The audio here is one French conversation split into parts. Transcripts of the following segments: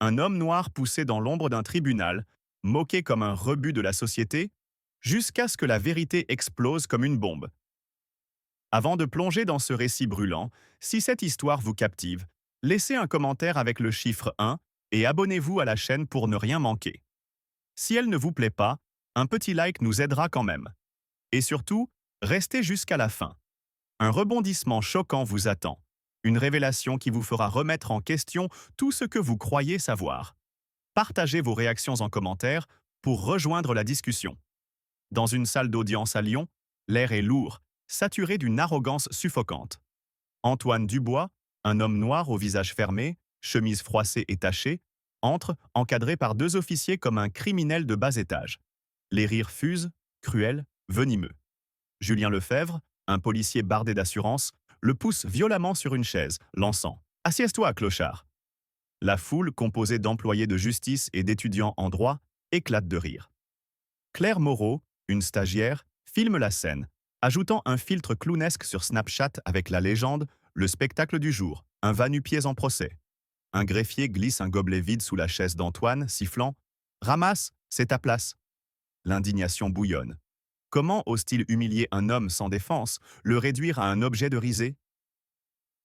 Un homme noir poussé dans l'ombre d'un tribunal, moqué comme un rebut de la société, jusqu'à ce que la vérité explose comme une bombe. Avant de plonger dans ce récit brûlant, si cette histoire vous captive, laissez un commentaire avec le chiffre 1 et abonnez-vous à la chaîne pour ne rien manquer. Si elle ne vous plaît pas, un petit like nous aidera quand même. Et surtout, restez jusqu'à la fin. Un rebondissement choquant vous attend. Une révélation qui vous fera remettre en question tout ce que vous croyez savoir. Partagez vos réactions en commentaire pour rejoindre la discussion. Dans une salle d'audience à Lyon, l'air est lourd, saturé d'une arrogance suffocante. Antoine Dubois, un homme noir au visage fermé, chemise froissée et tachée, entre, encadré par deux officiers comme un criminel de bas étage. Les rires fusent, cruels, venimeux. Julien Lefebvre, un policier bardé d'assurance, le pousse violemment sur une chaise, lançant « Assieds-toi, clochard !» La foule, composée d'employés de justice et d'étudiants en droit, éclate de rire. Claire Moreau, une stagiaire, filme la scène, ajoutant un filtre clownesque sur Snapchat avec la légende « Le spectacle du jour, un va-nu-pieds en procès ». Un greffier glisse un gobelet vide sous la chaise d'Antoine, sifflant « Ramasse, c'est ta place !» L'indignation bouillonne. Comment ose-t-il humilier un homme sans défense, le réduire à un objet de risée?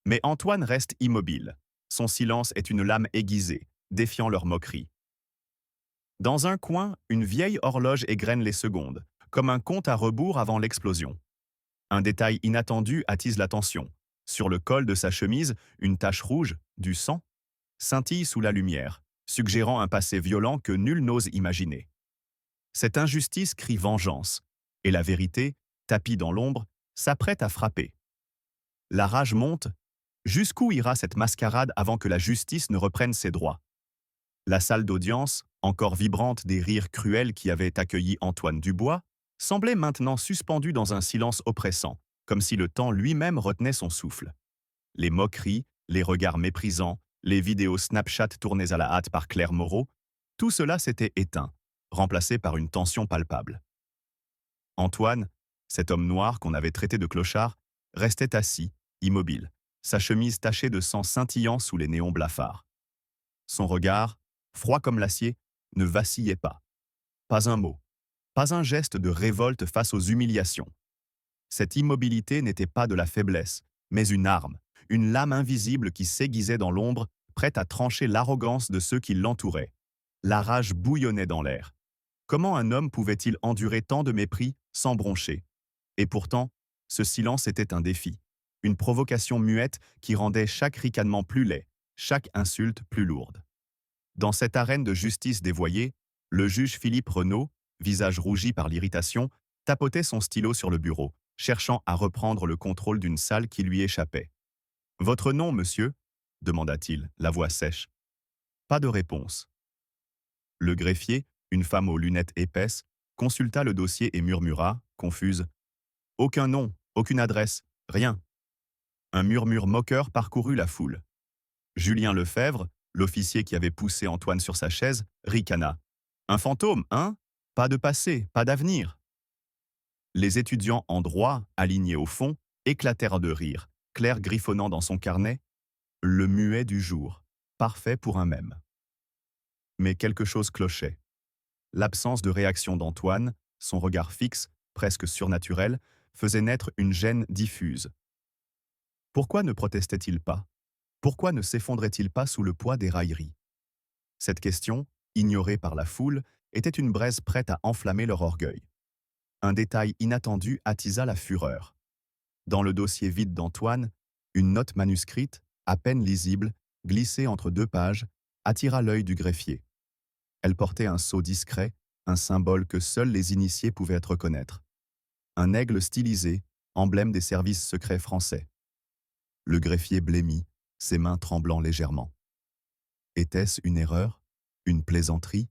Mais Antoine reste immobile. Son silence est une lame aiguisée, défiant leur moquerie. Dans un coin, une vieille horloge égrène les secondes, comme un compte à rebours avant l'explosion. Un détail inattendu attise l'attention. Sur le col de sa chemise, une tache rouge, du sang, scintille sous la lumière, suggérant un passé violent que nul n'ose imaginer. Cette injustice crie vengeance, et la vérité, tapie dans l'ombre, s'apprête à frapper. La rage monte. Jusqu'où ira cette mascarade avant que la justice ne reprenne ses droits? La salle d'audience, encore vibrante des rires cruels qui avaient accueilli Antoine Dubois, semblait maintenant suspendue dans un silence oppressant, comme si le temps lui-même retenait son souffle. Les moqueries, les regards méprisants, les vidéos Snapchat tournées à la hâte par Claire Moreau, tout cela s'était éteint, remplacé par une tension palpable. Antoine, cet homme noir qu'on avait traité de clochard, restait assis, immobile, sa chemise tachée de sang scintillant sous les néons blafards. Son regard, froid comme l'acier, ne vacillait pas. Pas un mot, pas un geste de révolte face aux humiliations. Cette immobilité n'était pas de la faiblesse, mais une arme, une lame invisible qui s'aiguisait dans l'ombre, prête à trancher l'arrogance de ceux qui l'entouraient. La rage bouillonnait dans l'air. Comment un homme pouvait-il endurer tant de mépris sans broncher? Et pourtant, ce silence était un défi, une provocation muette qui rendait chaque ricanement plus laid, chaque insulte plus lourde. Dans cette arène de justice dévoyée, le juge Philippe Renaud, visage rougi par l'irritation, tapotait son stylo sur le bureau, cherchant à reprendre le contrôle d'une salle qui lui échappait. « Votre nom, monsieur ?» demanda-t-il, la voix sèche. Pas de réponse. Le greffier, une femme aux lunettes épaisses, consulta le dossier et murmura, confuse. « Aucun nom, aucune adresse, rien. » Un murmure moqueur parcourut la foule. Julien Lefebvre, l'officier qui avait poussé Antoine sur sa chaise, ricana. « Un fantôme, hein? Pas de passé, pas d'avenir. » Les étudiants en droit, alignés au fond, éclatèrent de rire, Claire griffonnant dans son carnet. Le muet du jour, parfait pour un mème. Mais quelque chose clochait. L'absence de réaction d'Antoine, son regard fixe, presque surnaturel, faisait naître une gêne diffuse. Pourquoi ne protestait-il pas? Pourquoi ne s'effondrait-il pas sous le poids des railleries? Cette question, ignorée par la foule, était une braise prête à enflammer leur orgueil. Un détail inattendu attisa la fureur. Dans le dossier vide d'Antoine, une note manuscrite, à peine lisible, glissée entre deux pages, attira l'œil du greffier. Elle portait un sceau discret, un symbole que seuls les initiés pouvaient reconnaître. Un aigle stylisé, emblème des services secrets français. Le greffier blêmit, ses mains tremblant légèrement. Était-ce une erreur? Une plaisanterie?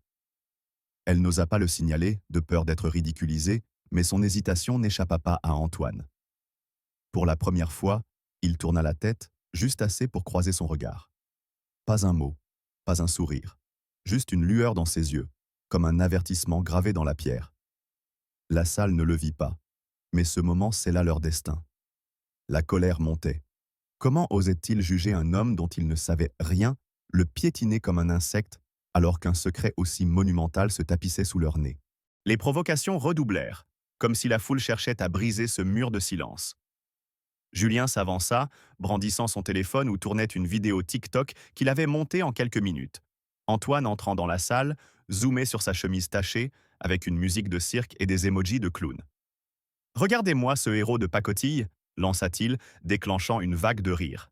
Elle n'osa pas le signaler, de peur d'être ridiculisée, mais son hésitation n'échappa pas à Antoine. Pour la première fois, il tourna la tête, juste assez pour croiser son regard. Pas un mot, pas un sourire, juste une lueur dans ses yeux, comme un avertissement gravé dans la pierre. La salle ne le vit pas, mais ce moment scella leur destin. La colère montait. Comment osait-il juger un homme dont il ne savait rien le piétiner comme un insecte, alors qu'un secret aussi monumental se tapissait sous leur nez. Les provocations redoublèrent, comme si la foule cherchait à briser ce mur de silence. Julien s'avança, brandissant son téléphone où tournait une vidéo TikTok qu'il avait montée en quelques minutes. Antoine entrant dans la salle, zoomé sur sa chemise tachée, avec une musique de cirque et des emojis de clown. Regardez-moi ce héros de pacotille, lança-t-il, déclenchant une vague de rire.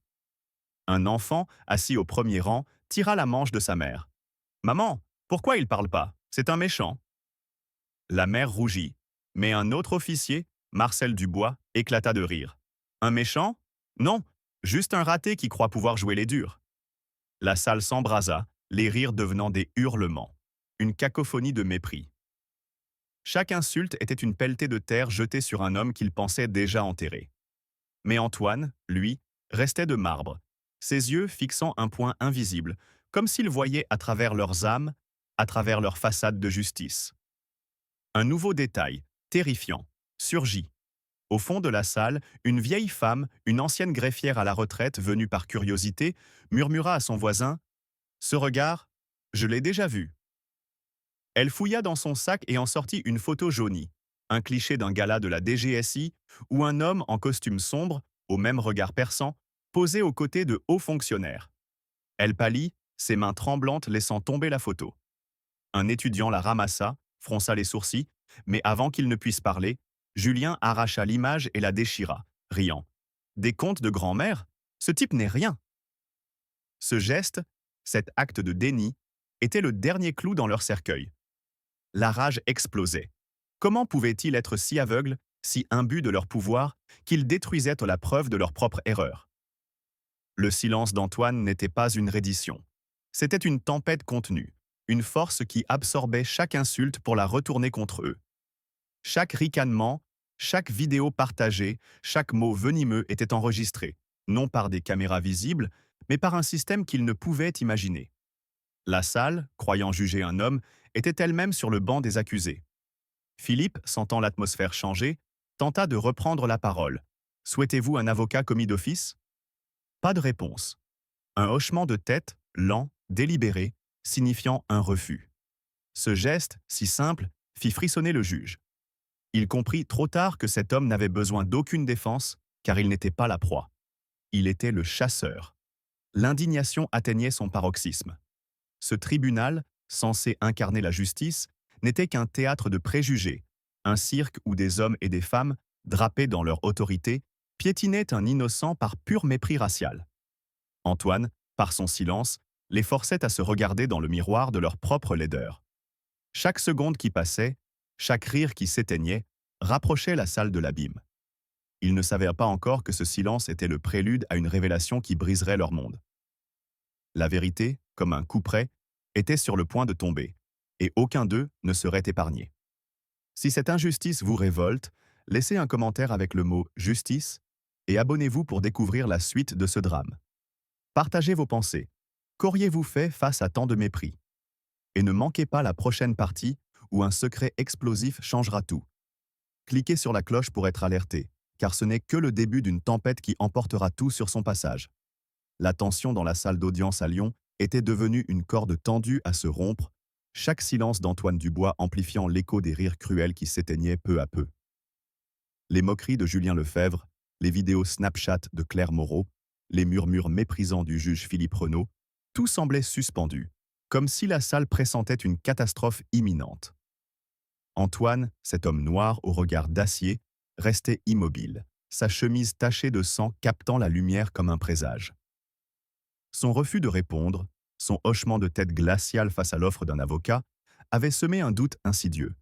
Un enfant, assis au premier rang, tira la manche de sa mère. Maman, pourquoi il parle pas? C'est un méchant. La mère rougit, mais un autre officier, Marcel Dubois, éclata de rire. Un méchant? Non, juste un raté qui croit pouvoir jouer les durs. La salle s'embrasa, les rires devenant des hurlements. Une cacophonie de mépris. Chaque insulte était une pelletée de terre jetée sur un homme qu'il pensait déjà enterré. Mais Antoine, lui, restait de marbre, ses yeux fixant un point invisible, comme s'il voyait à travers leurs âmes, à travers leur façade de justice. Un nouveau détail, terrifiant, surgit. Au fond de la salle, une vieille femme, une ancienne greffière à la retraite venue par curiosité, murmura à son voisin « Ce regard, je l'ai déjà vu ». Elle fouilla dans son sac et en sortit une photo jaunie, un cliché d'un gala de la DGSI où un homme en costume sombre, au même regard perçant, posait aux côtés de hauts fonctionnaires. Elle pâlit, ses mains tremblantes laissant tomber la photo. Un étudiant la ramassa, fronça les sourcils, mais avant qu'il ne puisse parler, Julien arracha l'image et la déchira, riant. Des contes de grand-mère? Ce type n'est rien. Ce geste, cet acte de déni, était le dernier clou dans leur cercueil. La rage explosait. Comment pouvaient-ils être si aveugles, si imbus de leur pouvoir, qu'ils détruisaient à la preuve de leur propre erreur? Le silence d'Antoine n'était pas une reddition. C'était une tempête contenue, une force qui absorbait chaque insulte pour la retourner contre eux. Chaque ricanement, chaque vidéo partagée, chaque mot venimeux était enregistré, non par des caméras visibles, mais par un système qu'ils ne pouvaient imaginer. La salle, croyant juger un homme, était elle-même sur le banc des accusés. Philippe, sentant l'atmosphère changer, tenta de reprendre la parole. « Souhaitez-vous un avocat commis d'office » Pas de réponse. Un hochement de tête, lent, délibéré, signifiant un refus. Ce geste, si simple, fit frissonner le juge. Il comprit trop tard que cet homme n'avait besoin d'aucune défense, car il n'était pas la proie. Il était le chasseur. L'indignation atteignait son paroxysme. Ce tribunal, censé incarner la justice, n'était qu'un théâtre de préjugés, un cirque où des hommes et des femmes, drapés dans leur autorité, piétinaient un innocent par pur mépris racial. Antoine, par son silence, les forçait à se regarder dans le miroir de leur propre laideur. Chaque seconde qui passait, chaque rire qui s'éteignait, rapprochait la salle de l'abîme. Ils ne savaient pas encore que ce silence était le prélude à une révélation qui briserait leur monde. La vérité, comme un couperet, était sur le point de tomber, et aucun d'eux ne serait épargné. Si cette injustice vous révolte, laissez un commentaire avec le mot « justice » et abonnez-vous pour découvrir la suite de ce drame. Partagez vos pensées. Qu'auriez-vous fait face à tant de mépris? Et ne manquez pas la prochaine partie où un secret explosif changera tout. Cliquez sur la cloche pour être alerté, car ce n'est que le début d'une tempête qui emportera tout sur son passage. La tension dans la salle d'audience à Lyon était devenue une corde tendue à se rompre, chaque silence d'Antoine Dubois amplifiant l'écho des rires cruels qui s'éteignaient peu à peu. Les moqueries de Julien Lefebvre, les vidéos Snapchat de Claire Moreau, les murmures méprisants du juge Philippe Renaud, tout semblait suspendu, comme si la salle pressentait une catastrophe imminente. Antoine, cet homme noir au regard d'acier, restait immobile, sa chemise tachée de sang captant la lumière comme un présage. Son refus de répondre, son hochement de tête glacial face à l'offre d'un avocat, avait semé un doute insidieux.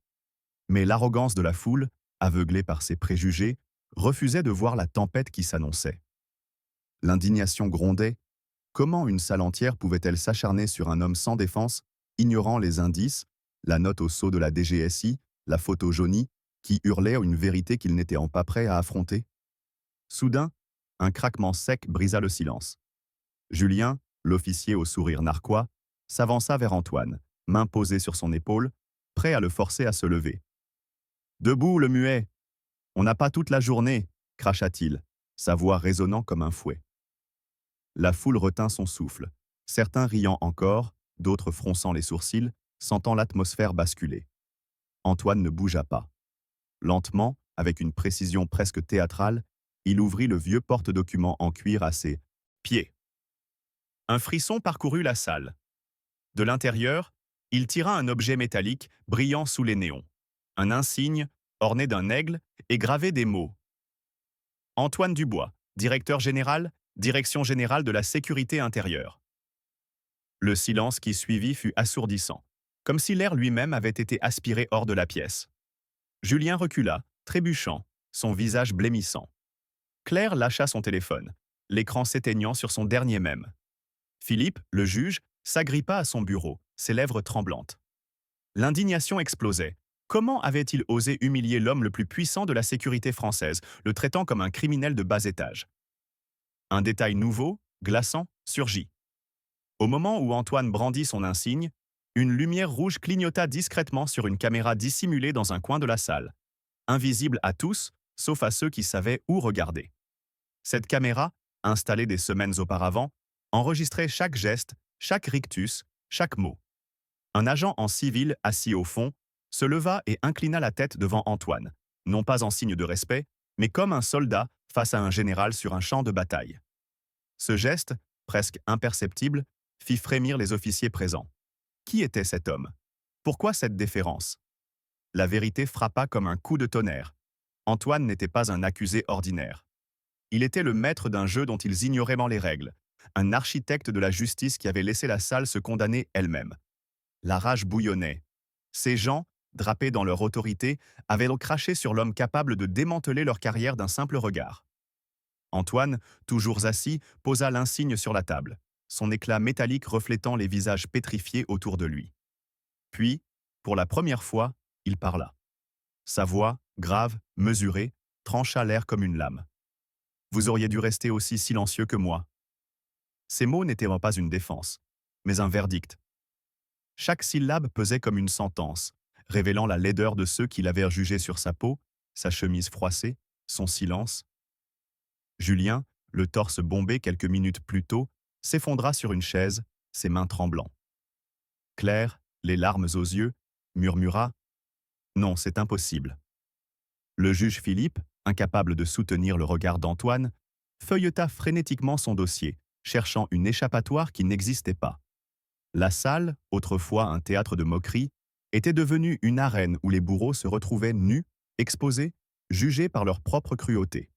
Mais l'arrogance de la foule, aveuglée par ses préjugés, refusait de voir la tempête qui s'annonçait. L'indignation grondait. Comment une salle entière pouvait-elle s'acharner sur un homme sans défense, ignorant les indices, la note au sceau de la DGSI, la photo jaunie, qui hurlait une vérité qu'il n'était pas prêt à affronter? Soudain, un craquement sec brisa le silence. Julien, l'officier au sourire narquois, s'avança vers Antoine, main posée sur son épaule, prêt à le forcer à se lever. « Debout, le muet! On n'a pas toute la journée !» cracha-t-il, sa voix résonnant comme un fouet. La foule retint son souffle. certains riant encore, d'autres fronçant les sourcils, sentant l'atmosphère basculer. Antoine ne bougea pas. Lentement, avec une précision presque théâtrale, il ouvrit le vieux porte-document en cuir à ses pieds. Un frisson parcourut la salle. De l'intérieur, il tira un objet métallique brillant sous les néons. Un insigne, orné d'un aigle, et gravé des mots. Antoine Dubois, directeur général, Direction générale de la sécurité intérieure. Le silence qui suivit fut assourdissant, comme si l'air lui-même avait été aspiré hors de la pièce. Julien recula, trébuchant, son visage blêmissant. Claire lâcha son téléphone, l'écran s'éteignant sur son dernier mème. Philippe, le juge, s'agrippa à son bureau, ses lèvres tremblantes. L'indignation explosait. Comment avait-il osé humilier l'homme le plus puissant de la sécurité française, le traitant comme un criminel de bas étage? Un détail nouveau, glaçant, surgit. Au moment où Antoine brandit son insigne, une lumière rouge clignota discrètement sur une caméra dissimulée dans un coin de la salle, invisible à tous, sauf à ceux qui savaient où regarder. Cette caméra, installée des semaines auparavant, enregistrait chaque geste, chaque rictus, chaque mot. Un agent en civil, assis au fond, se leva et inclina la tête devant Antoine, non pas en signe de respect, mais comme un soldat face à un général sur un champ de bataille. Ce geste, presque imperceptible, fit frémir les officiers présents. Qui était cet homme? Pourquoi cette déférence? La vérité frappa comme un coup de tonnerre. Antoine n'était pas un accusé ordinaire. Il était le maître d'un jeu dont ils ignoraient les règles, un architecte de la justice qui avait laissé la salle se condamner elle-même. La rage bouillonnait. Ces gens, drapés dans leur autorité, avaient donc craché sur l'homme capable de démanteler leur carrière d'un simple regard. Antoine, toujours assis, posa l'insigne sur la table, son éclat métallique reflétant les visages pétrifiés autour de lui. Puis, pour la première fois, il parla. Sa voix, grave, mesurée, trancha l'air comme une lame. Vous auriez dû rester aussi silencieux que moi. Ces mots n'étaient pas une défense, mais un verdict. Chaque syllabe pesait comme une sentence, révélant la laideur de ceux qui l'avaient jugé sur sa peau, sa chemise froissée, son silence. Julien, le torse bombé quelques minutes plus tôt, s'effondra sur une chaise, ses mains tremblant. Claire, les larmes aux yeux, murmura « Non, c'est impossible ». Le juge Philippe, incapable de soutenir le regard d'Antoine, feuilleta frénétiquement son dossier, cherchant une échappatoire qui n'existait pas. La salle, autrefois un théâtre de moquerie, était devenue une arène où les bourreaux se retrouvaient nus, exposés, jugés par leur propre cruauté.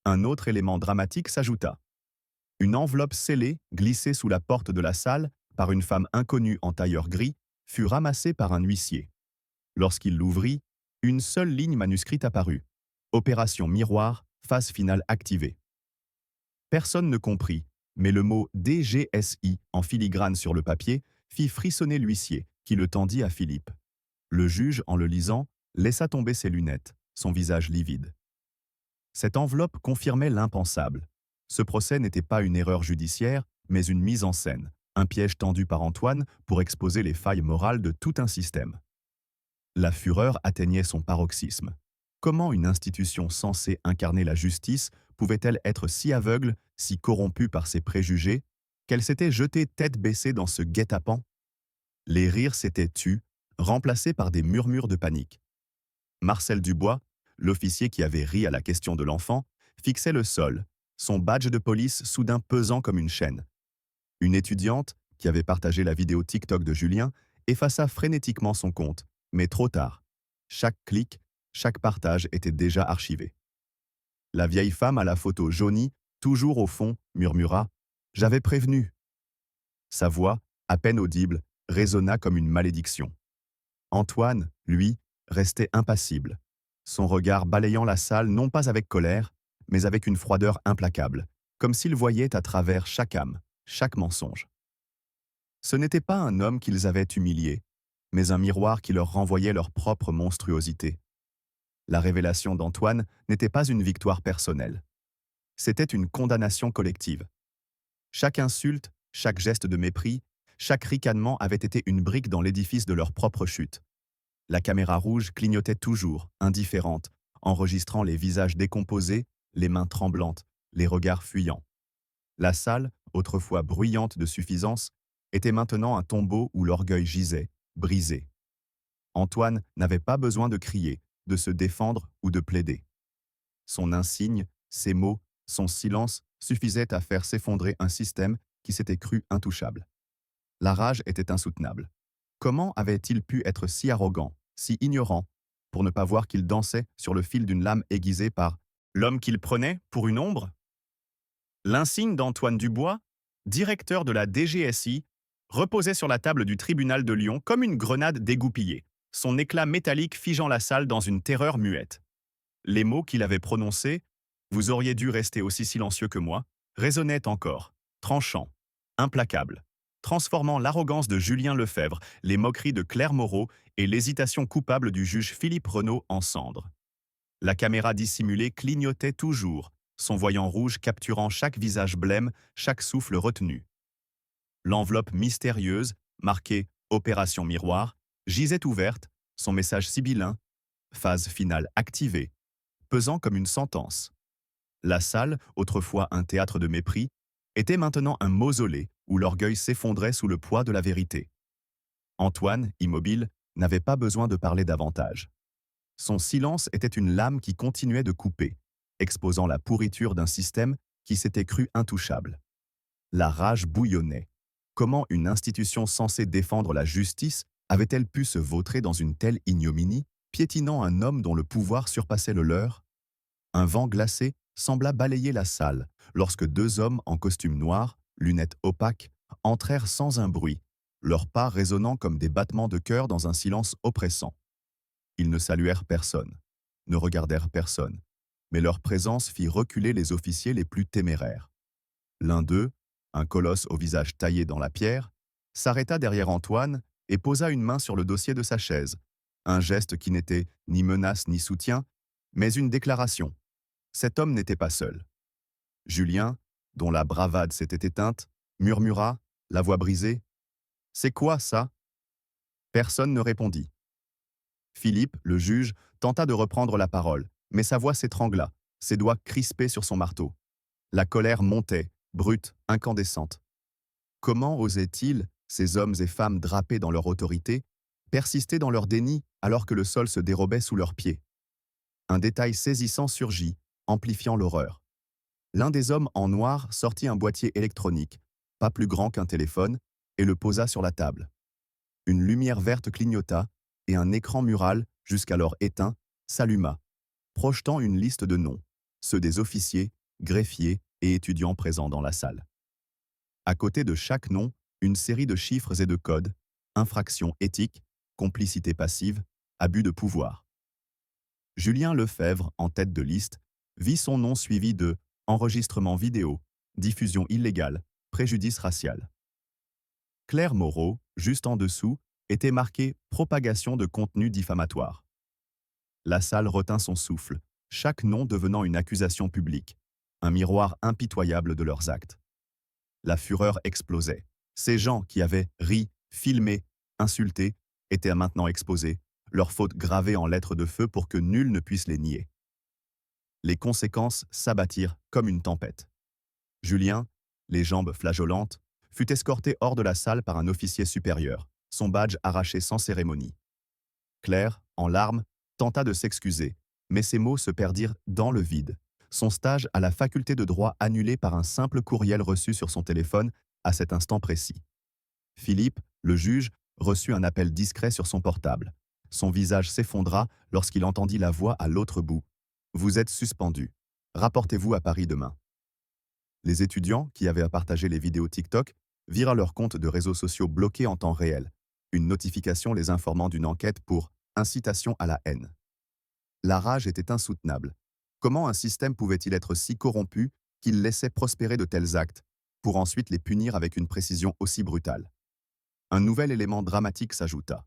Un autre élément dramatique s'ajouta. Une enveloppe scellée, glissée sous la porte de la salle par une femme inconnue en tailleur gris, fut ramassée par un huissier. Lorsqu'il l'ouvrit, une seule ligne manuscrite apparut. Opération miroir, phase finale activée. Personne ne comprit, mais le mot DGSI en filigrane sur le papier fit frissonner l'huissier, qui le tendit à Philippe. Le juge, en le lisant, laissa tomber ses lunettes, son visage livide. Cette enveloppe confirmait l'impensable. Ce procès n'était pas une erreur judiciaire, mais une mise en scène, un piège tendu par Antoine pour exposer les failles morales de tout un système. La fureur atteignait son paroxysme. Comment une institution censée incarner la justice pouvait-elle être si aveugle, si corrompue par ses préjugés, qu'elle s'était jetée tête baissée dans ce guet-apens? Les rires s'étaient tus, remplacés par des murmures de panique. Marcel Dubois, l'officier qui avait ri à la question de l'enfant, fixait le sol, son badge de police soudain pesant comme une chaîne. Une étudiante, qui avait partagé la vidéo TikTok de Julien, effaça frénétiquement son compte, mais trop tard. Chaque clic, chaque partage était déjà archivé. La vieille femme à la photo jaunie, toujours au fond, murmura « J'avais prévenu ». Sa voix, à peine audible, résonna comme une malédiction. Antoine, lui, restait impassible, son regard balayant la salle non pas avec colère, mais avec une froideur implacable, comme s'il voyait à travers chaque âme, chaque mensonge. Ce n'était pas un homme qu'ils avaient humilié, mais un miroir qui leur renvoyait leur propre monstruosité. La révélation d'Antoine n'était pas une victoire personnelle. C'était une condamnation collective. Chaque insulte, chaque geste de mépris, chaque ricanement avait été une brique dans l'édifice de leur propre chute. La caméra rouge clignotait toujours, indifférente, enregistrant les visages décomposés, les mains tremblantes, les regards fuyants. La salle, autrefois bruyante de suffisance, était maintenant un tombeau où l'orgueil gisait, brisé. Antoine n'avait pas besoin de crier, de se défendre ou de plaider. Son insigne, ses mots, son silence suffisaient à faire s'effondrer un système qui s'était cru intouchable. La rage était insoutenable. Comment avait-il pu être si arrogant, si ignorant, pour ne pas voir qu'il dansait sur le fil d'une lame aiguisée par l'homme qu'il prenait pour une ombre? L'insigne d'Antoine Dubois, directeur de la DGSI, reposait sur la table du tribunal de Lyon comme une grenade dégoupillée, son éclat métallique figeant la salle dans une terreur muette. Les mots qu'il avait prononcés, vous auriez dû rester aussi silencieux que moi, résonnaient encore, tranchants, implacables, transformant l'arrogance de Julien Lefebvre, les moqueries de Claire Moreau et l'hésitation coupable du juge Philippe Renaud en cendres. La caméra dissimulée clignotait toujours, son voyant rouge capturant chaque visage blême, chaque souffle retenu. L'enveloppe mystérieuse, marquée Opération Miroir, gisait ouverte, son message sibyllin, phase finale activée, pesant comme une sentence. La salle, autrefois un théâtre de mépris, était maintenant un mausolée où l'orgueil s'effondrait sous le poids de la vérité. Antoine, immobile, n'avait pas besoin de parler davantage. Son silence était une lame qui continuait de couper, exposant la pourriture d'un système qui s'était cru intouchable. La rage bouillonnait. Comment une institution censée défendre la justice avait-elle pu se vautrer dans une telle ignominie, piétinant un homme dont le pouvoir surpassait le leur? Un vent glacé sembla balayer la salle lorsque deux hommes en costume noir, lunettes opaques, entrèrent sans un bruit, leurs pas résonnant comme des battements de cœur dans un silence oppressant. Ils ne saluèrent personne, ne regardèrent personne, mais leur présence fit reculer les officiers les plus téméraires. L'un d'eux, un colosse au visage taillé dans la pierre, s'arrêta derrière Antoine et posa une main sur le dossier de sa chaise, un geste qui n'était ni menace ni soutien, mais une déclaration. Cet homme n'était pas seul. Julien, dont la bravade s'était éteinte, murmura, la voix brisée, « C'est quoi ça ?» Personne ne répondit. Philippe, le juge, tenta de reprendre la parole, mais sa voix s'étrangla, ses doigts crispés sur son marteau. La colère montait, brute, incandescente. Comment osaient-ils, ces hommes et femmes drapés dans leur autorité, persister dans leur déni alors que le sol se dérobait sous leurs pieds? Un détail saisissant surgit, amplifiant l'horreur. L'un des hommes en noir sortit un boîtier électronique, pas plus grand qu'un téléphone, et le posa sur la table. Une lumière verte clignota, et un écran mural, jusqu'alors éteint, s'alluma, projetant une liste de noms, ceux des officiers, greffiers et étudiants présents dans la salle. À côté de chaque nom, une série de chiffres et de codes, infractions éthiques, complicité passive, abus de pouvoir. Julien Lefebvre, en tête de liste, vit son nom suivi de enregistrement vidéo, diffusion illégale, préjudice racial. Claire Moreau, juste en dessous, était marquée propagation de contenu diffamatoire. La salle retint son souffle, chaque nom devenant une accusation publique, un miroir impitoyable de leurs actes. La fureur explosait. Ces gens qui avaient ri, filmé, insulté, étaient maintenant exposés, leurs fautes gravées en lettres de feu pour que nul ne puisse les nier. Les conséquences s'abattirent comme une tempête. Julien, les jambes flageolantes, fut escorté hors de la salle par un officier supérieur, son badge arraché sans cérémonie. Claire, en larmes, tenta de s'excuser, mais ses mots se perdirent dans le vide, son stage à la faculté de droit annulé par un simple courriel reçu sur son téléphone à cet instant précis. Philippe, le juge, reçut un appel discret sur son portable. Son visage s'effondra lorsqu'il entendit la voix à l'autre bout. « Vous êtes suspendu. Rapportez-vous à Paris demain. » Les étudiants, qui avaient à partager les vidéos TikTok, virent leurs comptes de réseaux sociaux bloqués en temps réel, une notification les informant d'une enquête pour incitation à la haine. La rage était insoutenable. Comment un système pouvait-il être si corrompu qu'il laissait prospérer de tels actes, pour ensuite les punir avec une précision aussi brutale? Un nouvel élément dramatique s'ajouta.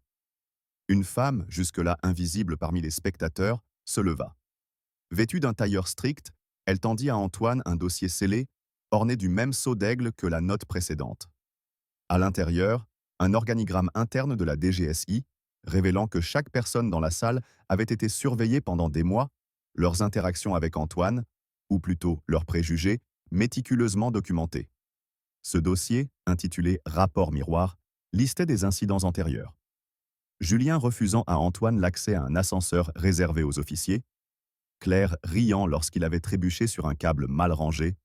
Une femme, jusque-là invisible parmi les spectateurs, se leva. Vêtue d'un tailleur strict, elle tendit à Antoine un dossier scellé, orné du même sceau d'aigle que la note précédente. À l'intérieur, un organigramme interne de la DGSI, révélant que chaque personne dans la salle avait été surveillée pendant des mois, leurs interactions avec Antoine, ou plutôt leurs préjugés, méticuleusement documenté. Ce dossier, intitulé Rapport miroir, listait des incidents antérieurs. Julien refusant à Antoine l'accès à un ascenseur réservé aux officiers, Claire riant lorsqu'il avait trébuché sur un câble mal rangé,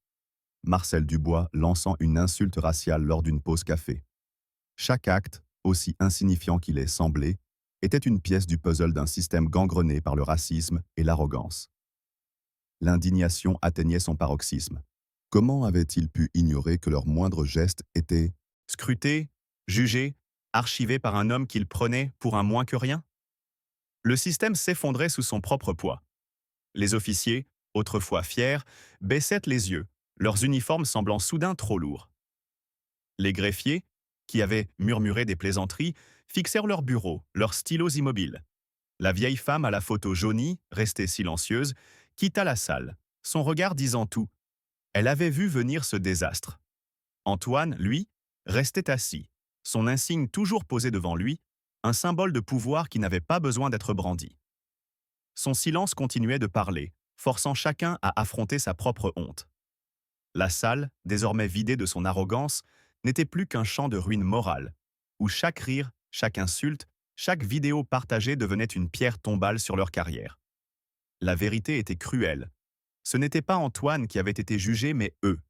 Marcel Dubois lançant une insulte raciale lors d'une pause café. Chaque acte, aussi insignifiant qu'il ait semblé, était une pièce du puzzle d'un système gangrené par le racisme et l'arrogance. L'indignation atteignait son paroxysme. Comment avaient-ils pu ignorer que leur moindre geste était scruté, jugé, archivé par un homme qu'ils prenaient pour un moins que rien? Le système s'effondrait sous son propre poids. Les officiers, autrefois fiers, baissaient les yeux, leurs uniformes semblant soudain trop lourds. Les greffiers, qui avaient murmuré des plaisanteries, fixèrent leurs bureaux, leurs stylos immobiles. La vieille femme à la photo jaunie, restée silencieuse, quitta la salle, son regard disant tout. Elle avait vu venir ce désastre. Antoine, lui, restait assis, son insigne toujours posé devant lui, un symbole de pouvoir qui n'avait pas besoin d'être brandi. Son silence continuait de parler, forçant chacun à affronter sa propre honte. La salle, désormais vidée de son arrogance, n'était plus qu'un champ de ruines morales, où chaque rire, chaque insulte, chaque vidéo partagée devenait une pierre tombale sur leur carrière. La vérité était cruelle. Ce n'était pas Antoine qui avait été jugé, mais eux.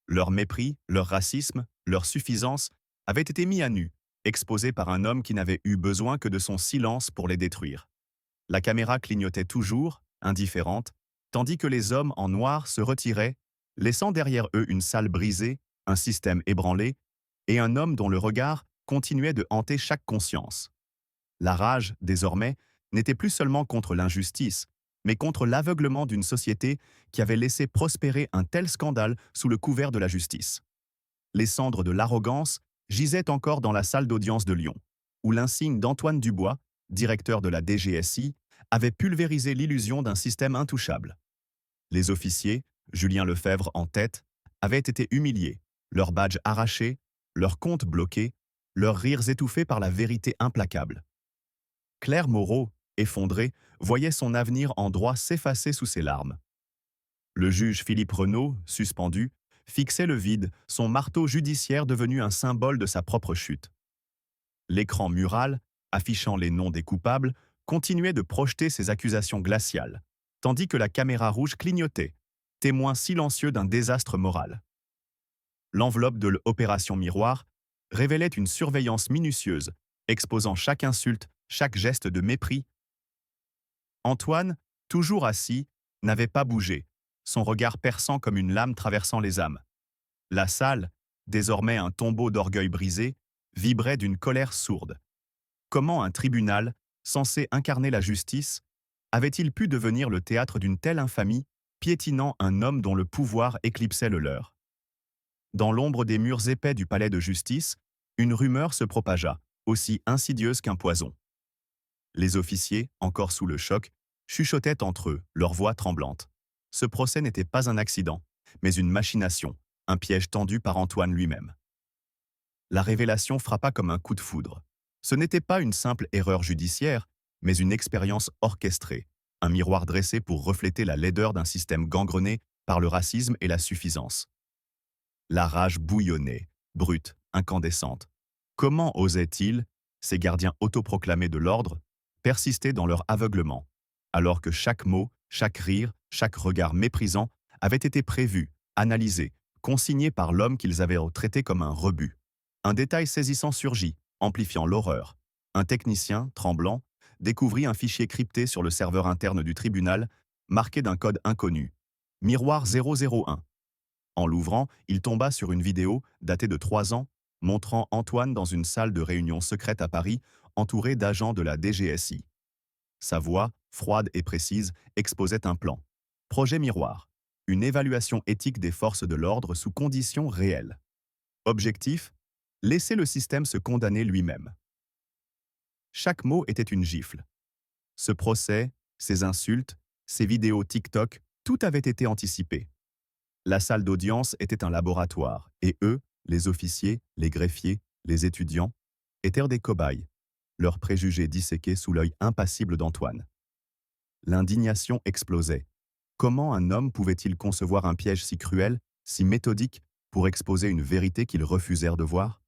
Leur mépris, leur racisme, leur suffisance avaient été mis à nu, exposés par un homme qui n'avait eu besoin que de son silence pour les détruire. La caméra clignotait toujours, indifférente, tandis que les hommes en noir se retiraient, laissant derrière eux une salle brisée, un système ébranlé, et un homme dont le regard continuait de hanter chaque conscience. La rage, désormais, n'était plus seulement contre l'injustice, mais contre l'aveuglement d'une société qui avait laissé prospérer un tel scandale sous le couvert de la justice. Les cendres de l'arrogance gisaient encore dans la salle d'audience de Lyon, où l'insigne d'Antoine Dubois, directeur de la DGSI, avait pulvérisé l'illusion d'un système intouchable. Les officiers, Julien Lefebvre en tête, avaient été humiliés, leurs badges arrachés, leurs comptes bloqués, leurs rires étouffés par la vérité implacable. Claire Moreau, effondrée, voyait son avenir en droit s'effacer sous ses larmes. Le juge Philippe Renaud, suspendu, fixait le vide, son marteau judiciaire devenu un symbole de sa propre chute. L'écran mural, affichant les noms des coupables, continuait de projeter ses accusations glaciales, tandis que la caméra rouge clignotait, témoin silencieux d'un désastre moral. L'enveloppe de l'opération Miroir révélait une surveillance minutieuse, exposant chaque insulte, chaque geste de mépris. Antoine, toujours assis, n'avait pas bougé, son regard perçant comme une lame traversant les âmes. La salle, désormais un tombeau d'orgueil brisé, vibrait d'une colère sourde. Comment un tribunal, censé incarner la justice, avait-il pu devenir le théâtre d'une telle infamie, piétinant un homme dont le pouvoir éclipsait le leur? Dans l'ombre des murs épais du palais de justice, une rumeur se propagea, aussi insidieuse qu'un poison. Les officiers, encore sous le choc, chuchotaient entre eux, leurs voix tremblantes. Ce procès n'était pas un accident, mais une machination, un piège tendu par Antoine lui-même. La révélation frappa comme un coup de foudre. Ce n'était pas une simple erreur judiciaire, mais une expérience orchestrée, un miroir dressé pour refléter la laideur d'un système gangrené par le racisme et la suffisance. La rage bouillonnait, brute, incandescente. Comment osaient-ils, ces gardiens autoproclamés de l'ordre, persister dans leur aveuglement, alors que chaque mot, chaque rire, chaque regard méprisant avait été prévu, analysé, consigné par l'homme qu'ils avaient traité comme un rebut? Un détail saisissant surgit, amplifiant l'horreur. Un technicien, tremblant, découvrit un fichier crypté sur le serveur interne du tribunal, marqué d'un code inconnu. Miroir 001. En l'ouvrant, il tomba sur une vidéo, datée de 3 ans, montrant Antoine dans une salle de réunion secrète à Paris, entouré d'agents de la DGSI. Sa voix, froide et précise, exposait un plan. Projet Miroir. Une évaluation éthique des forces de l'ordre sous conditions réelles. Objectif: laisser le système se condamner lui-même. Chaque mot était une gifle. Ce procès, ces insultes, ces vidéos TikTok, tout avait été anticipé. La salle d'audience était un laboratoire, et eux, les officiers, les greffiers, les étudiants, étaient des cobayes, leurs préjugés disséqués sous l'œil impassible d'Antoine. L'indignation explosait. Comment un homme pouvait-il concevoir un piège si cruel, si méthodique pour exposer une vérité qu'ils refusèrent de voir?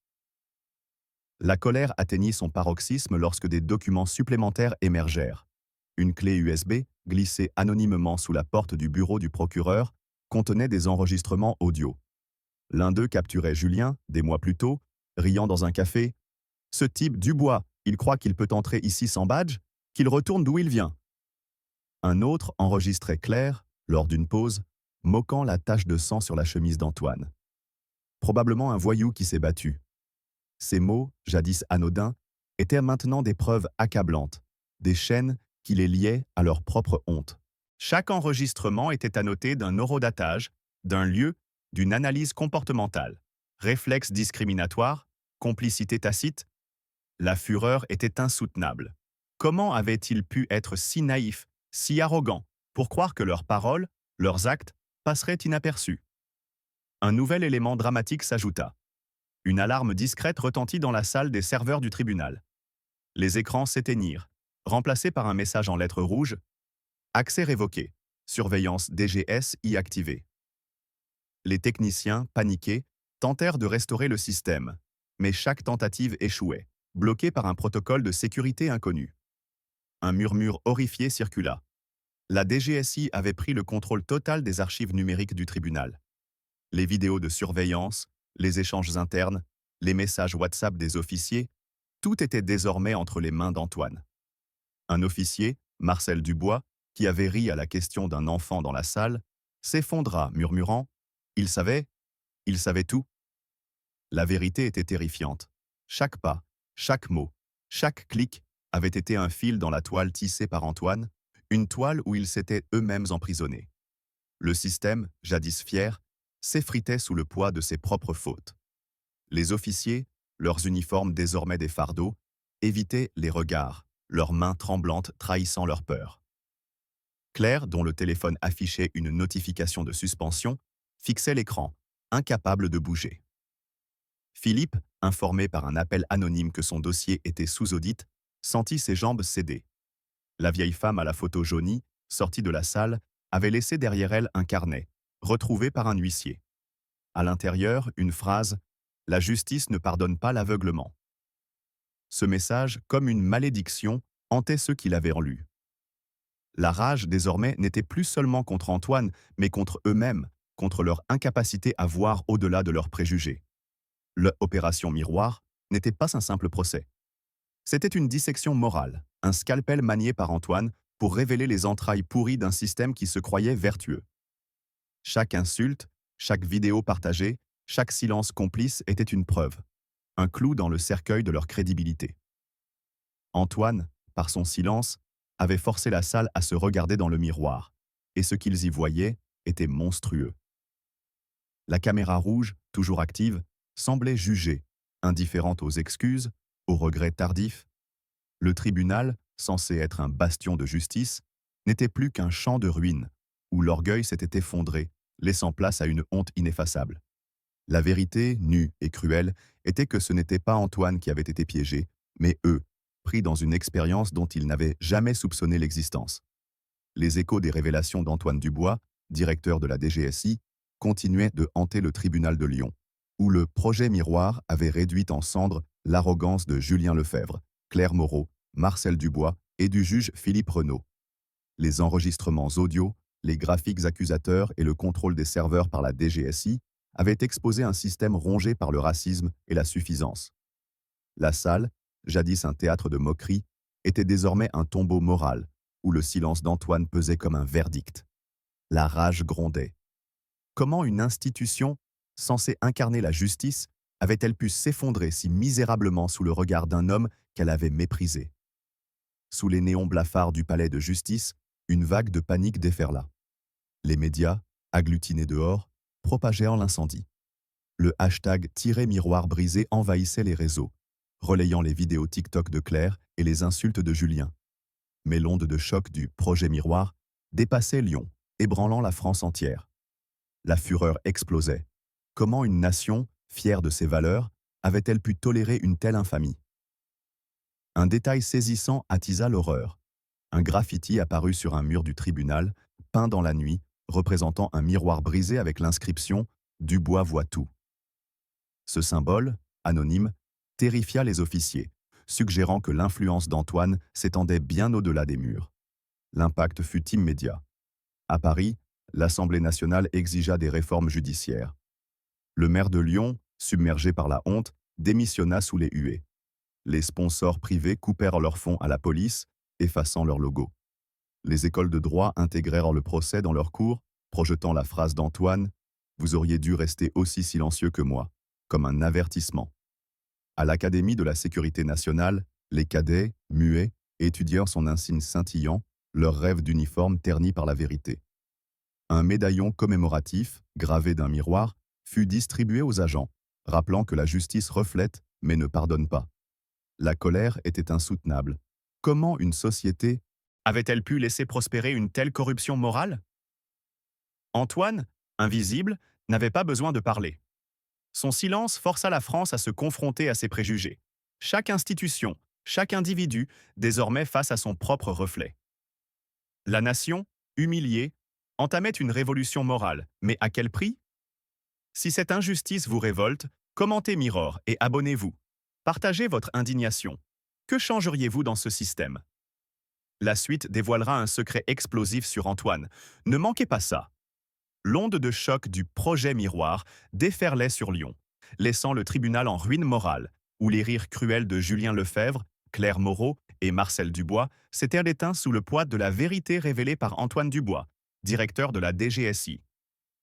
La colère atteignit son paroxysme lorsque des documents supplémentaires émergèrent. Une clé USB, glissée anonymement sous la porte du bureau du procureur, contenait des enregistrements audio. L'un d'eux capturait Julien, des mois plus tôt, riant dans un café. Ce type Dubois, il croit qu'il peut entrer ici sans badge, qu'il retourne d'où il vient. Un autre enregistrait Claire, lors d'une pause, moquant la tache de sang sur la chemise d'Antoine. Probablement un voyou qui s'est battu. Ces mots, jadis anodins, étaient maintenant des preuves accablantes, des chaînes qui les liaient à leur propre honte. Chaque enregistrement était annoté d'un horodatage, d'un lieu, d'une analyse comportementale. Réflexe discriminatoire, complicité tacite. La fureur était insoutenable. Comment avaient-ils pu être si naïfs, si arrogants, pour croire que leurs paroles, leurs actes, passeraient inaperçus? Un nouvel élément dramatique s'ajouta. Une alarme discrète retentit dans la salle des serveurs du tribunal. Les écrans s'éteignirent, remplacés par un message en lettres rouges. Accès révoqué. Surveillance DGSI activée. Les techniciens, paniqués, tentèrent de restaurer le système, mais chaque tentative échouait, bloquée par un protocole de sécurité inconnu. Un murmure horrifié circula. La DGSI avait pris le contrôle total des archives numériques du tribunal. Les vidéos de surveillance, les échanges internes, les messages WhatsApp des officiers, tout était désormais entre les mains d'Antoine. Un officier, Marcel Dubois, qui avait ri à la question d'un enfant dans la salle, s'effondra, murmurant « Il savait tout ». La vérité était terrifiante. Chaque pas, chaque mot, chaque clic avait été un fil dans la toile tissée par Antoine, une toile où ils s'étaient eux-mêmes emprisonnés. Le système, jadis fier, s'effritait sous le poids de ses propres fautes. Les officiers, leurs uniformes désormais des fardeaux, évitaient les regards, leurs mains tremblantes trahissant leur peur. Claire, dont le téléphone affichait une notification de suspension, fixait l'écran, incapable de bouger. Philippe, informé par un appel anonyme que son dossier était sous audit, sentit ses jambes céder. La vieille femme à la photo jaunie, sortie de la salle, avait laissé derrière elle un carnet, retrouvé par un huissier. À l'intérieur, une phrase « La justice ne pardonne pas l'aveuglement ». Ce message, comme une malédiction, hantait ceux qui l'avaient lu. La rage, désormais, n'était plus seulement contre Antoine, mais contre eux-mêmes, contre leur incapacité à voir au-delà de leurs préjugés. L'opération Miroir n'était pas un simple procès. C'était une dissection morale, un scalpel manié par Antoine pour révéler les entrailles pourries d'un système qui se croyait vertueux. Chaque insulte, chaque vidéo partagée, chaque silence complice était une preuve, un clou dans le cercueil de leur crédibilité. Antoine, par son silence, avait forcé la salle à se regarder dans le miroir, et ce qu'ils y voyaient était monstrueux. La caméra rouge, toujours active, semblait juger, indifférente aux excuses, aux regrets tardifs. Le tribunal, censé être un bastion de justice, n'était plus qu'un champ de ruines, où l'orgueil s'était effondré, laissant place à une honte ineffaçable. La vérité, nue et cruelle, était que ce n'était pas Antoine qui avait été piégé, mais eux, pris dans une expérience dont ils n'avaient jamais soupçonné l'existence. Les échos des révélations d'Antoine Dubois, directeur de la DGSI, continuaient de hanter le tribunal de Lyon, où le projet Miroir avait réduit en cendres l'arrogance de Julien Lefebvre, Claire Moreau, Marcel Dubois et du juge Philippe Renaud. Les enregistrements audio, les graphiques accusateurs et le contrôle des serveurs par la DGSI avaient exposé un système rongé par le racisme et la suffisance. La salle, jadis un théâtre de moquerie, était désormais un tombeau moral, où le silence d'Antoine pesait comme un verdict. La rage grondait. Comment une institution, censée incarner la justice, avait-elle pu s'effondrer si misérablement sous le regard d'un homme qu'elle avait méprisé? Sous les néons blafards du palais de justice, une vague de panique déferla. Les médias, agglutinés dehors, propagèrent l'incendie. Le hashtag #miroir brisé envahissait les réseaux, relayant les vidéos TikTok de Claire et les insultes de Julien. Mais l'onde de choc du projet Miroir dépassait Lyon, ébranlant la France entière. La fureur explosait. Comment une nation, fière de ses valeurs, avait-elle pu tolérer une telle infamie? Un détail saisissant attisa l'horreur. Un graffiti apparut sur un mur du tribunal, peint dans la nuit, représentant un miroir brisé avec l'inscription Dubois voit tout. Ce symbole, anonyme, terrifia les officiers, suggérant que l'influence d'Antoine s'étendait bien au-delà des murs. L'impact fut immédiat. À Paris, l'Assemblée nationale exigea des réformes judiciaires. Le maire de Lyon, submergé par la honte, démissionna sous les huées. Les sponsors privés coupèrent leurs fonds à la police, effaçant leur logo. Les écoles de droit intégrèrent le procès dans leurs cours, projetant la phrase d'Antoine « Vous auriez dû rester aussi silencieux que moi », comme un avertissement. À l'Académie de la Sécurité nationale, les cadets, muets, étudièrent son insigne scintillant, leur rêve d'uniforme terni par la vérité. Un médaillon commémoratif, gravé d'un miroir, fut distribué aux agents, rappelant que la justice reflète mais ne pardonne pas. La colère était insoutenable. Comment une société avait-elle pu laisser prospérer une telle corruption morale? Antoine, invisible, n'avait pas besoin de parler. Son silence força la France à se confronter à ses préjugés. Chaque institution, chaque individu, désormais face à son propre reflet. La nation, humiliée, entamait une révolution morale, mais à quel prix? Si cette injustice vous révolte, commentez Mirror et abonnez-vous. Partagez votre indignation. Que changeriez-vous dans ce système? La suite dévoilera un secret explosif sur Antoine. Ne manquez pas ça. L'onde de choc du projet Miroir déferlait sur Lyon, laissant le tribunal en ruine morale, où les rires cruels de Julien Lefebvre, Claire Moreau et Marcel Dubois s'étaient éteints sous le poids de la vérité révélée par Antoine Dubois, directeur de la DGSI.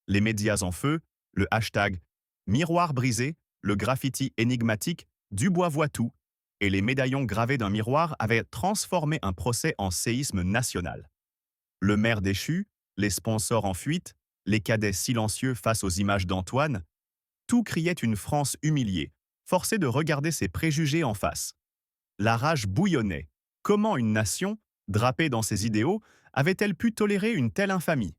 Les médias en feu, le hashtag Miroir brisé, le graffiti énigmatique Dubois voit tout, et les médaillons gravés d'un miroir avaient transformé un procès en séisme national. Le maire déchu, les sponsors en fuite, les cadets silencieux face aux images d'Antoine, tout criait une France humiliée, forcée de regarder ses préjugés en face. La rage bouillonnait. Comment une nation, drapée dans ses idéaux, avait-elle pu tolérer une telle infamie?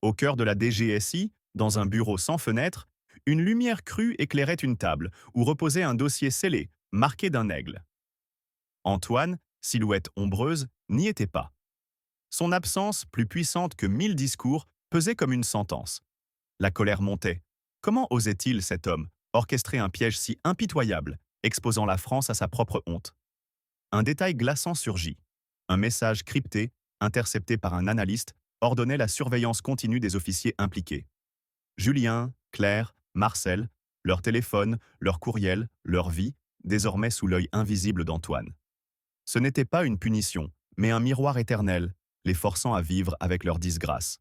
Au cœur de la DGSI, dans un bureau sans fenêtre, une lumière crue éclairait une table où reposait un dossier scellé, marqué d'un aigle. Antoine, silhouette ombreuse, n'y était pas. Son absence, plus puissante que 1000 discours, pesait comme une sentence. La colère montait. Comment osait-il, cet homme, orchestrer un piège si impitoyable, exposant la France à sa propre honte? Un détail glaçant surgit. Un message crypté, intercepté par un analyste, ordonnait la surveillance continue des officiers impliqués. Julien, Claire, Marcel, leur téléphone, leur courriel, leur vie, désormais sous l'œil invisible d'Antoine. Ce n'était pas une punition, mais un miroir éternel, les forçant à vivre avec leur disgrâce.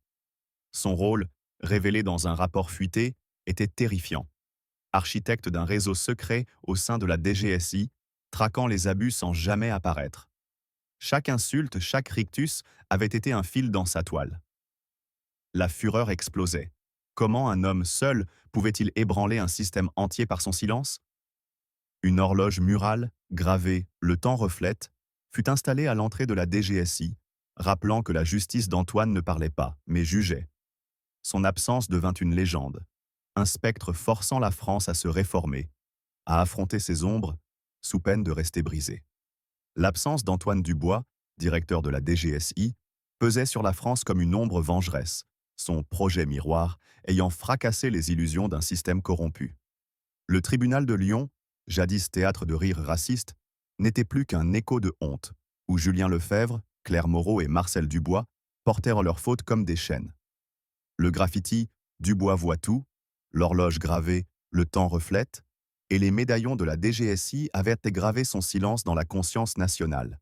Son rôle, révélé dans un rapport fuité, était terrifiant. Architecte d'un réseau secret au sein de la DGSI, traquant les abus sans jamais apparaître. Chaque insulte, chaque rictus avait été un fil dans sa toile. La fureur explosait. Comment un homme seul pouvait-il ébranler un système entier par son silence? Une horloge murale, gravée « Le temps reflète », fut installée à l'entrée de la DGSI, rappelant que la justice d'Antoine ne parlait pas, mais jugeait. Son absence devint une légende, un spectre forçant la France à se réformer, à affronter ses ombres, sous peine de rester brisée. L'absence d'Antoine Dubois, directeur de la DGSI, pesait sur la France comme une ombre vengeresse, son projet miroir ayant fracassé les illusions d'un système corrompu. Le tribunal de Lyon, jadis théâtre de rires racistes, n'était plus qu'un écho de honte, où Julien Lefebvre, Claire Moreau et Marcel Dubois portèrent leurs fautes comme des chaînes. Le graffiti « Dubois voit tout », l'horloge gravée « Le temps reflète » et les médaillons de la DGSI avaient gravé son silence dans la conscience nationale.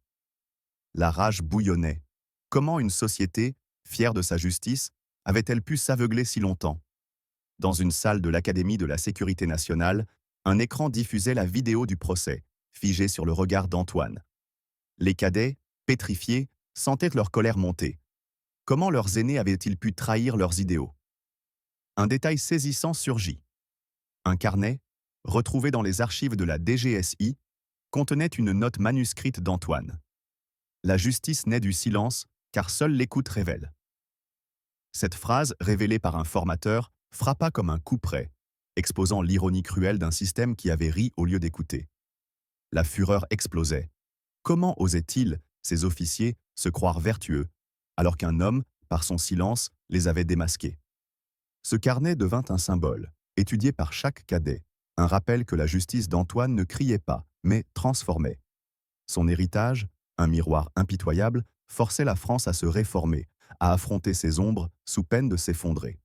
La rage bouillonnait. Comment une société, fière de sa justice, avait-elle pu s'aveugler si longtemps? Dans une salle de l'Académie de la Sécurité nationale, un écran diffusait la vidéo du procès, figée sur le regard d'Antoine. Les cadets, pétrifiés, sentaient leur colère monter. Comment leurs aînés avaient-ils pu trahir leurs idéaux? Un détail saisissant surgit. Un carnet, retrouvé dans les archives de la DGSI, contenait une note manuscrite d'Antoine. La justice naît du silence, car seule l'écoute révèle. Cette phrase, révélée par un formateur, frappa comme un coup près, exposant l'ironie cruelle d'un système qui avait ri au lieu d'écouter. La fureur explosait. Comment osaient-ils, ces officiers, se croire vertueux, alors qu'un homme, par son silence, les avait démasqués? Ce carnet devint un symbole, étudié par chaque cadet, un rappel que la justice d'Antoine ne criait pas, mais transformait. Son héritage, un miroir impitoyable, forçait la France à se réformer, à affronter ses ombres sous peine de s'effondrer.